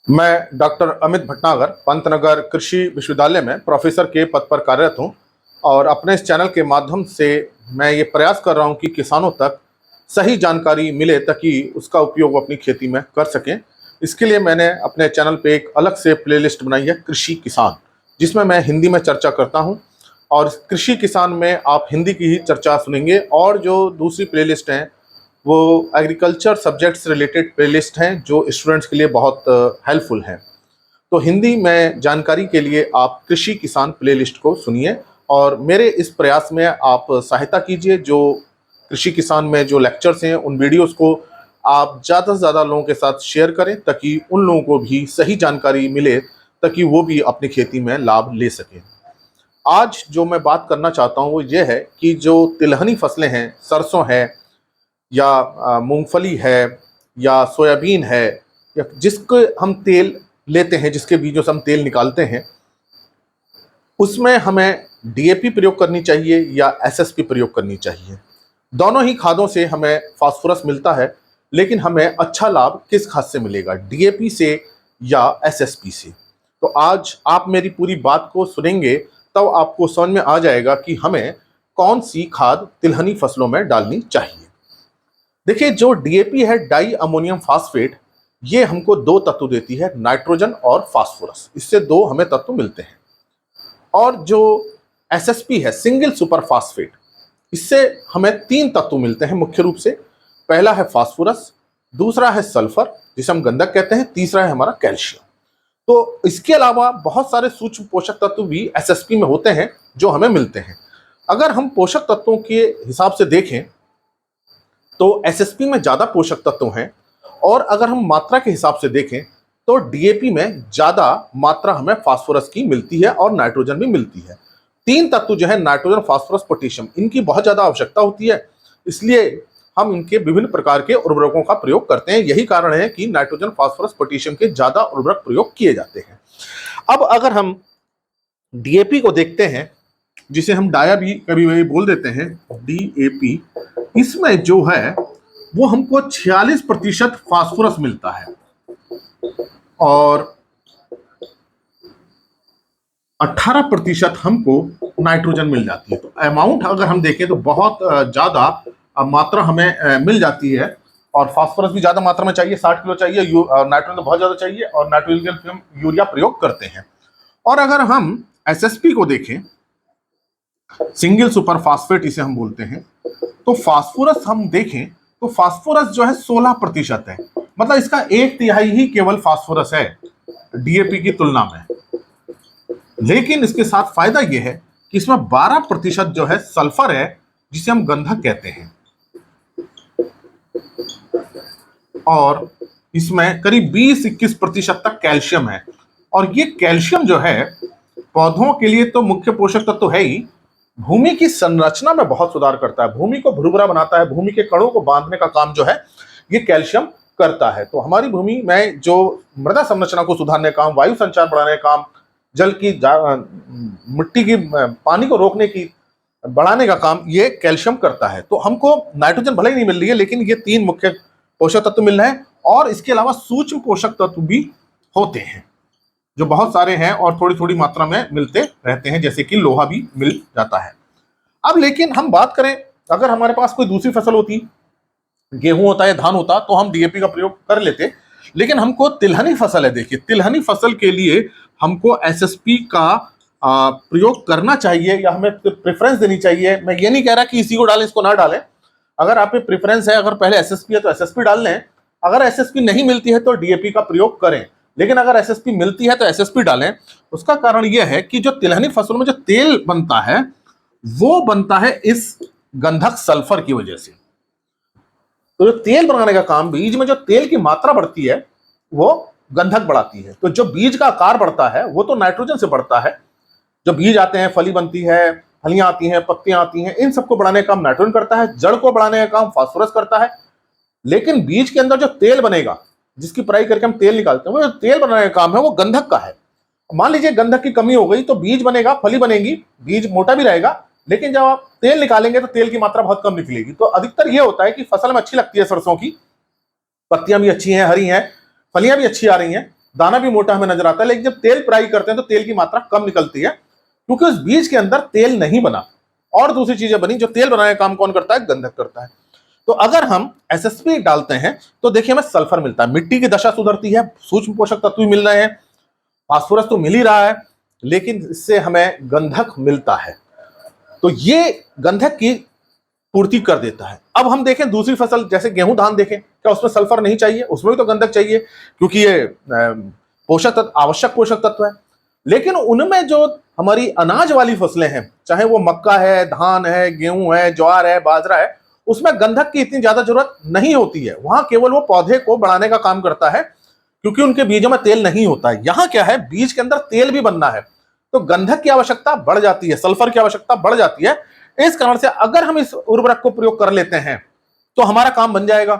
मैं डॉक्टर अमित भटनागर पंतनगर कृषि विश्वविद्यालय में प्रोफेसर के पद पर कार्यरत हूं और अपने इस चैनल के माध्यम से मैं ये प्रयास कर रहा हूं कि किसानों तक सही जानकारी मिले ताकि उसका उपयोग वो अपनी खेती में कर सकें। इसके लिए मैंने अपने चैनल पे एक अलग से प्लेलिस्ट बनाई है कृषि किसान, जिसमें मैं हिंदी में चर्चा करता हूं। और कृषि किसान में आप हिंदी की ही चर्चा सुनेंगे और जो दूसरी प्लेलिस्ट हैं वो एग्रीकल्चर सब्जेक्ट से रिलेटेड प्लेलिस्ट हैं जो स्टूडेंट्स के लिए बहुत हेल्पफुल हैं। तो हिंदी में जानकारी के लिए आप कृषि किसान प्लेलिस्ट को सुनिए और मेरे इस प्रयास में आप सहायता कीजिए। जो कृषि किसान में जो लेक्चर्स हैं उन वीडियोस को आप ज़्यादा से ज़्यादा लोगों के साथ शेयर करें ताकि उन लोगों को भी सही जानकारी मिले, ताकि वो भी अपनी खेती में लाभ ले सकें। आज जो मैं बात करना चाहता हूँ वो ये है कि जो तिलहनी फसलें हैं, सरसों है या मूंगफली है या सोयाबीन है, या जिसके हम तेल लेते हैं, जिसके बीजों से हम तेल निकालते हैं, उसमें हमें डीएपी प्रयोग करनी चाहिए या एसएसपी प्रयोग करनी चाहिए। दोनों ही खादों से हमें फास्फोरस मिलता है, लेकिन हमें अच्छा लाभ किस खाद से मिलेगा, डीएपी से या एसएसपी से? तो आज आप मेरी पूरी बात को सुनेंगे तब आपको समझ में आ जाएगा कि हमें कौन सी खाद तिलहनी फसलों में डालनी चाहिए। देखिए, जो डीएपी है, डाई अमोनियम फास्फेट, ये हमको दो तत्व देती है, नाइट्रोजन और फास्फोरस। इससे दो हमें तत्व मिलते हैं। और जो एसएसपी है, सिंगल सुपर फास्फेट, इससे हमें तीन तत्व मिलते हैं मुख्य रूप से। पहला है फास्फोरस, दूसरा है सल्फर जिसे हम गंधक कहते हैं, तीसरा है हमारा कैल्शियम। तो इसके अलावा बहुत सारे सूक्ष्म पोषक तत्व भी एसएसपी में होते हैं जो हमें मिलते हैं। अगर हम पोषक तत्वों के हिसाब से देखें तो एसएसपी में ज्यादा पोषक तत्व हैं, और अगर हम मात्रा के हिसाब से देखें तो डीएपी में ज्यादा मात्रा हमें फास्फोरस की मिलती है और नाइट्रोजन भी मिलती है। तीन तत्व जो है, नाइट्रोजन, फास्फोरस, पोटेशियम, इनकी बहुत ज्यादा आवश्यकता होती है, इसलिए हम इनके विभिन्न प्रकार के उर्वरकों का प्रयोग करते हैं। यही कारण है कि नाइट्रोजन, फास्फोरस, पोटेशियम के ज्यादा उर्वरक प्रयोग किए जाते हैं। अब अगर हम डीएपी को देखते हैं, जिसे हम डाया भी कभी कभी बोल देते हैं, डीएपी, इसमें जो है वो हमको 46% फास्फोरस मिलता है और 18% हमको नाइट्रोजन मिल जाती है। तो अमाउंट अगर हम देखें तो बहुत ज्यादा मात्रा हमें मिल जाती है। और फास्फोरस भी ज्यादा मात्रा में चाहिए, 60 किलो चाहिए, नाइट्रोजन तो बहुत ज्यादा चाहिए, और नाइट्रोजन के लिए हम यूरिया प्रयोग करते हैं। और अगर हम एसएसपी को देखें, सिंगल सुपर फास्फेट इसे हम बोलते हैं, तो फास्फोरस हम देखें तो फास्फोरस जो है 16% है। मतलब इसका 1/3 ही केवल फास्फोरस है डीएपी की तुलना में। लेकिन इसके साथ फायदा यह है कि इसमें 12% जो है सल्फर है, जिसे हम गंधक कहते हैं, और इसमें करीब 20-21% तक कैल्शियम है। और ये कैल्शियम जो है पौधों के लिए तो मुख्य पोषक तत्व तो है ही, भूमि की संरचना में बहुत सुधार करता है, भूमि को भुरभुरा बनाता है, भूमि के कणों को बांधने का काम जो है ये कैल्शियम करता है। तो हमारी भूमि में जो मृदा संरचना को सुधारने का काम, वायु संचार बढ़ाने का काम, जल की मिट्टी की पानी को रोकने की बढ़ाने का काम ये कैल्शियम करता है। तो हमको नाइट्रोजन भले ही नहीं मिल रही है, लेकिन ये तीन मुख्य पोषक तत्व मिल रहे हैं। और इसके अलावा सूक्ष्म पोषक तत्व भी होते हैं जो बहुत सारे हैं और थोड़ी थोड़ी मात्रा में मिलते रहते हैं, जैसे कि लोहा भी मिल जाता है। अब लेकिन हम बात करें, अगर हमारे पास कोई दूसरी फसल होती, गेहूं होता है, धान होता, तो हम डीएपी का प्रयोग कर लेते। लेकिन हमको तिलहनी फसल है, देखिए तिलहनी फसल के लिए हमको एसएसपी का प्रयोग करना चाहिए या हमें प्रेफरेंस देनी चाहिए। मैं ये नहीं कह रहा कि इसी को डालें, इसको ना डालें। अगर आप पे प्रेफरेंस है, अगर पहले एसएसपी है तो एसएसपी डाल लें, अगर एसएसपी नहीं मिलती है तो डीएपी का प्रयोग करें। लेकिन अगर एसएसपी मिलती है तो एसएसपी डालें। उसका कारण यह है कि जो तिलहनी फसलों में जो तेल बनता है वो बनता है इस गंधक सल्फर की वजह से। तो जो तेल बनाने का काम, बीज में जो तेल की मात्रा बढ़ती है वो गंधक बढ़ाती है। तो जो बीज का आकार बढ़ता है वो तो नाइट्रोजन से बढ़ता है। जो बीज आते हैं, फली बनती है, फलियां आती हैं, पत्तियां आती हैं, इन सबको बढ़ाने का काम नाइट्रोजन करता है, जड़ को बढ़ाने का काम फास्फोरस करता है। लेकिन बीज के अंदर जो तेल बनेगा, जिसकी पराई करके हम तेल निकालते हैं, वो जो तेल बनाने का काम है वो गंधक का है। मान लीजिए गंधक की कमी हो गई तो बीज बनेगा, फली बनेगी, बीज मोटा भी रहेगा, लेकिन जब आप तेल निकालेंगे तो तेल की मात्रा बहुत कम निकलेगी। तो अधिकतर ये होता है कि फसल में अच्छी लगती है सरसों की, पत्तियां भी अच्छी हैं, हरी हैं, फलियां भी अच्छी आ रही हैं, दाना भी मोटा हमें नजर आता है, लेकिन जब तेल फ्राई करते हैं तो तेल की मात्रा कम निकलती है, क्योंकि उस बीज के अंदर तेल नहीं बना और दूसरी चीजें बनी। जो तेल बनाने का काम कौन करता है? गंधक करता है। तो अगर हम एसएसपी डालते हैं तो देखिए हमें सल्फर मिलता है, मिट्टी की दशा सुधरती है, सूक्ष्म पोषक तत्व भी मिल रहे हैं, फास्फोरस तो मिल ही रहा है, लेकिन इससे हमें गंधक मिलता है। तो ये गंधक की पूर्ति कर देता है। अब हम देखें दूसरी फसल जैसे गेहूं धान देखें, क्या उसमें सल्फर नहीं चाहिए? उसमें भी तो गंधक चाहिए, क्योंकि ये पोषक तत्व, आवश्यक पोषक तत्व है। लेकिन उनमें जो हमारी अनाज वाली फसलें हैं, चाहे वो मक्का है, धान है, गेहूं है, ज्वार है, बाजरा है, उसमें गंधक की इतनी ज्यादा जरूरत नहीं होती है। वहां केवल वो पौधे को बढ़ाने का काम करता है, क्योंकि उनके बीजों में तेल नहीं होता है। यहां क्या है, बीज के अंदर तेल भी बनना है, तो गंधक की आवश्यकता बढ़ जाती है, सल्फर की आवश्यकता बढ़ जाती है। इस कारण से अगर हम इस उर्वरक को प्रयोग कर लेते हैं तो हमारा काम बन जाएगा।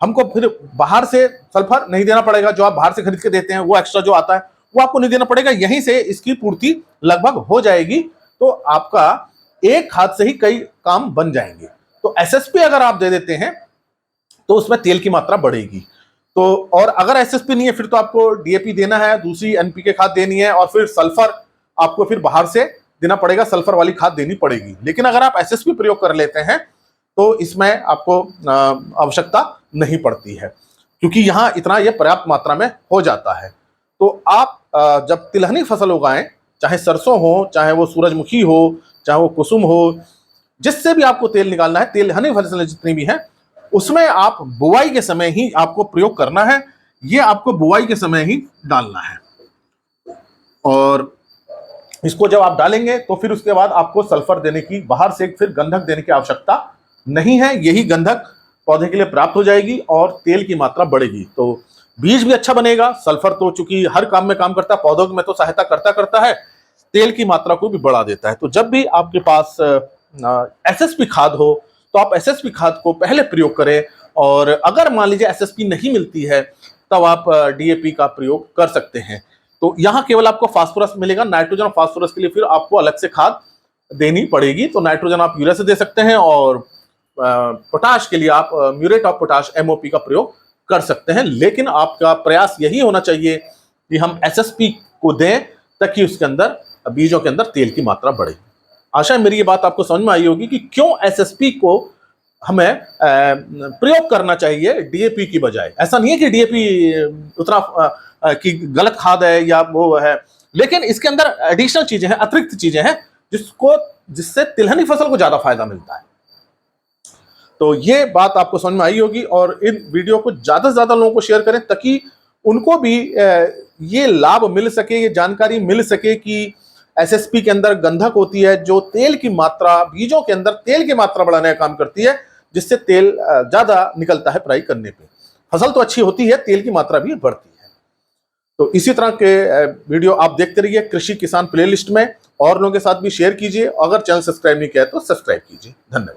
हमको फिर बाहर से सल्फर नहीं देना पड़ेगा, जो आप बाहर से खरीद के देते हैं वो एक्स्ट्रा जो आता है वो आपको नहीं देना पड़ेगा, यहीं से इसकी पूर्ति लगभग हो जाएगी। तो आपका एक खाद से ही कई काम बन जाएंगे। तो एसएसपी अगर आप दे देते हैं तो उसमें तेल की मात्रा बढ़ेगी। तो और अगर एसएसपी नहीं है फिर तो आपको डीएपी देना है, दूसरी एनपीके खाद देनी है, और फिर सल्फर आपको फिर बाहर से देना पड़ेगा, सल्फर वाली खाद देनी पड़ेगी। लेकिन अगर आप एसएसपी प्रयोग कर लेते हैं तो इसमें आपको आवश्यकता नहीं पड़ती है, क्योंकि यहां इतना यह पर्याप्त मात्रा में हो जाता है। तो आप जब तिलहनी फसल उगाएं, चाहे सरसों हो, चाहे वो सूरजमुखी हो, चाहे वो कुसुम हो, जिससे भी आपको तेल निकालना है, तिलहनी फसलें जितनी भी हैं, उसमें आप बुआई के समय ही आपको प्रयोग करना है। ये आपको बुआई के समय ही डालना है, और इसको जब आप डालेंगे तो फिर उसके बाद आपको सल्फर देने की, बाहर से फिर गंधक देने की आवश्यकता नहीं है। यही गंधक पौधे के लिए प्राप्त हो जाएगी और तेल की मात्रा बढ़ेगी। तो बीज भी अच्छा बनेगा। सल्फर तो चूंकि हर काम में काम करता है, पौधों में तो सहायता करता है, तेल की मात्रा को भी बढ़ा देता है। तो जब भी आपके पास एसएसपी खाद हो तो आप एसएसपी खाद को पहले प्रयोग करें, और अगर मान लीजिए एसएसपी नहीं मिलती है तब आप डीएपी का प्रयोग कर सकते हैं। तो यहां केवल आपको फास्फोरस मिलेगा, नाइट्रोजन और फास्फोरस के लिए फिर आपको अलग से खाद देनी पड़ेगी। तो नाइट्रोजन आप यूरिया से दे सकते हैं, और पोटाश के लिए आप म्यूरेट ऑफ पोटाश एमओपी का प्रयोग कर सकते हैं। लेकिन आपका प्रयास यही होना चाहिए कि हम एसएसपी को दें, ताकि उसके अंदर, बीजों के अंदर तेल की मात्रा बढ़े। आशा है मेरी ये बात आपको समझ में आई होगी कि क्यों एसएसपी को हमें प्रयोग करना चाहिए डीएपी की बजाय। ऐसा नहीं है कि डीएपी उतना कि गलत खाद है या वो है, लेकिन इसके अंदर एडिशनल चीजें हैं, अतिरिक्त चीजें हैं, जिससे तिलहनी फसल को ज्यादा फायदा मिलता है। तो ये बात आपको समझ में आई होगी, और इन वीडियो को ज्यादा से ज्यादा लोगों को शेयर करें, ताकि उनको भी ये लाभ मिल सके, ये जानकारी मिल सके कि एसएसपी के अंदर गंधक होती है, जो तेल की मात्रा, बीजों के अंदर तेल की मात्रा बढ़ाने का काम करती है, जिससे तेल ज्यादा निकलता है फ्राई करने पे। फसल तो अच्छी होती है, तेल की मात्रा भी बढ़ती है। तो इसी तरह के वीडियो आप देखते रहिए कृषि किसान प्लेलिस्ट में, और लोगों के साथ भी शेयर कीजिए। अगर चैनल सब्सक्राइब नहीं किया है तो सब्सक्राइब कीजिए। धन्यवाद।